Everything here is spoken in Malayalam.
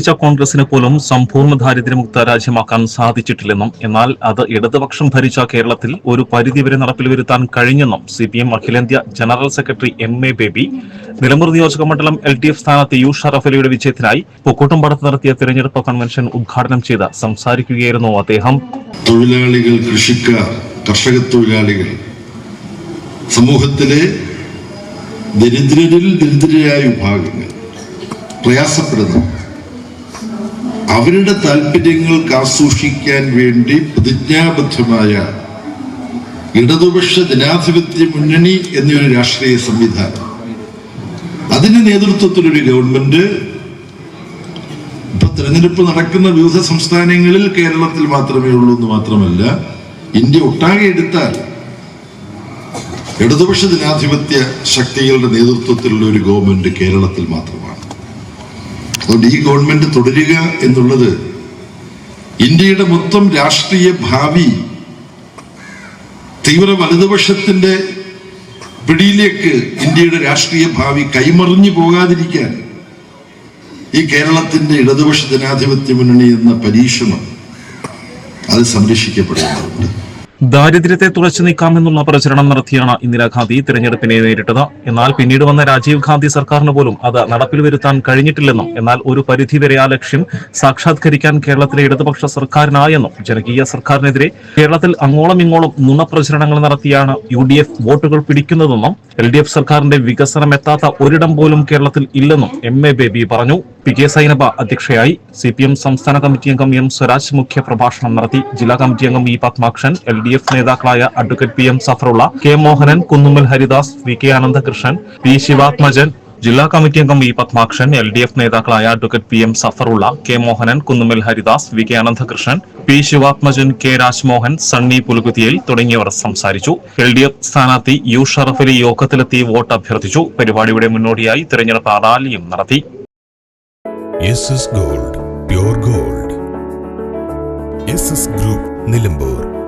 കോൺഗ്രസിന് പോലും സമ്പൂർണ്ണ ദാരിദ്ര്യമുക്ത രാജ്യമാക്കാൻ സാധിച്ചിട്ടില്ലെന്നും എന്നാൽ അത് ഇടതുപക്ഷം ഭരിച്ച കേരളത്തിൽ ഒരു പരിധിവരെ നടപ്പിൽ വരുത്താൻ കഴിഞ്ഞെന്നും CPM അഖിലേന്ത്യാ general secretary MA baby Nilambur നിയോജക മണ്ഡലം LDF സ്ഥാനാർത്ഥി U ഷറഫ് അലിയുടെ വിജയത്തിനായി പൂക്കോട്ടുംപാടത്ത് നടത്തിയ തെരഞ്ഞെടുപ്പ് കൺവെൻഷൻ ഉദ്ഘാടനം ചെയ്ത് സംസാരിക്കുകയായിരുന്നു അദ്ദേഹം. തൊഴിലാളികൾ, കൃഷിക്കാർ, കർഷക തൊഴിലാളികൾ, സമൂഹത്തിലെ ദരിദ്രരിൽ ദരിദ്രരായ വിഭാഗങ്ങൾ പ്രയാസപ്പെടുന്നു. അവരുടെ താല്പര്യങ്ങൾ കാസൂക്ഷിക്കാൻ വേണ്ടി പ്രതിജ്ഞാബദ്ധമായ ഇടതുപക്ഷ ജനാധിപത്യ മുന്നണി എന്നൊരു രാഷ്ട്രീയ സംവിധാനം, അതിന്റെ നേതൃത്വത്തിലൊരു ഗവൺമെന്റ് ഇപ്പൊ തെരഞ്ഞെടുപ്പ് നടക്കുന്ന വിവിധ സംസ്ഥാനങ്ങളിൽ കേരളത്തിൽ മാത്രമേ ഉള്ളൂ എന്ന് മാത്രമല്ല, ഇന്ത്യ ഒട്ടാകെ എടുത്താൽ ഇടതുപക്ഷ ജനാധിപത്യ ശക്തികളുടെ നേതൃത്വത്തിലുള്ള ഒരു ഗവൺമെന്റ് കേരളത്തിൽ മാത്രമാണ്. അതുകൊണ്ട് ഈ ഗവൺമെന്റ് തുടരുക എന്നുള്ളത് ഇന്ത്യയുടെ മൊത്തം രാഷ്ട്രീയ ഭാവി തീവ്ര വലതുപക്ഷത്തിന്റെ പിടിയിലേക്ക് ഇന്ത്യയുടെ രാഷ്ട്രീയ ഭാവി കൈമറിഞ്ഞു പോകാതിരിക്കാൻ ഈ കേരളത്തിന്റെ ഇടതുപക്ഷ ജനാധിപത്യ മുന്നണി എന്ന പരീക്ഷണം അത് സംരക്ഷിക്കപ്പെടേണ്ടതുണ്ട്. ദാരിദ്ര്യത്തെ തുറച്ചു നീക്കാമെന്നുള്ള പ്രചരണം നടത്തിയാണ് ഇന്ദിരാഗാന്ധി തിരഞ്ഞെടുപ്പിനെ നേരിട്ടത്. എന്നാൽ പിന്നീട് വന്ന രാജീവ് ഗാന്ധി സർക്കാരിന് പോലും അത് നടപ്പിൽ വരുത്താൻ കഴിഞ്ഞിട്ടില്ലെന്നും എന്നാൽ ഒരു പരിധിവരെ ആ ലക്ഷ്യം സാക്ഷാത്കരിക്കാൻ കേരളത്തിലെ ഇടതുപക്ഷ സർക്കാരിനായെന്നും ജനകീയ സർക്കാരിനെതിരെ കേരളത്തിൽ അങ്ങോളം ഇങ്ങോളം നുണപ്രചരണങ്ങൾ നടത്തിയാണ് UDF വോട്ടുകൾ പിടിക്കുന്നതെന്നും LDF സർക്കാരിന്റെ വികസനം എത്താത്ത ഒരിടം പോലും കേരളത്തിൽ ഇല്ലെന്നും MA ബേബി പറഞ്ഞു. PK സൈനബ അധ്യക്ഷയായി. CPM സംസ്ഥാന കമ്മിറ്റി അംഗം M സ്വരാജ് മുഖ്യ പ്രഭാഷണം നടത്തി. ജില്ലാ കമ്മിറ്റി അംഗം E പത്മാക്ഷൻ, LDF നേതാക്കളായ advocate PM Safarulla, K Mohanan, Kunnummal Haridas, VK Ananthakrishnan, P Sivathmajan, ജില്ലാ കമ്മിറ്റി അംഗം E പത്മാക്ഷൻ, LDF നേതാക്കളായ advocate PM Safarulla, K Mohanan, Kunnummal Haridas, VK Ananthakrishnan, P Sivathmajan, K Rajmohan, Sunny Pulukuthiyil തുടങ്ങിയവർ സംസാരിച്ചു. LDF സ്ഥാനാർത്ഥി U ഷറഫ് അലി യോഗത്തിലെത്തി വോട്ട് അഭ്യർത്ഥിച്ചു. പരിപാടിയുടെ മുന്നോടിയായി തെരഞ്ഞെടുപ്പ് റാലിയും നടത്തി. SS Gold, Pure Gold. SS Group, Nilambur.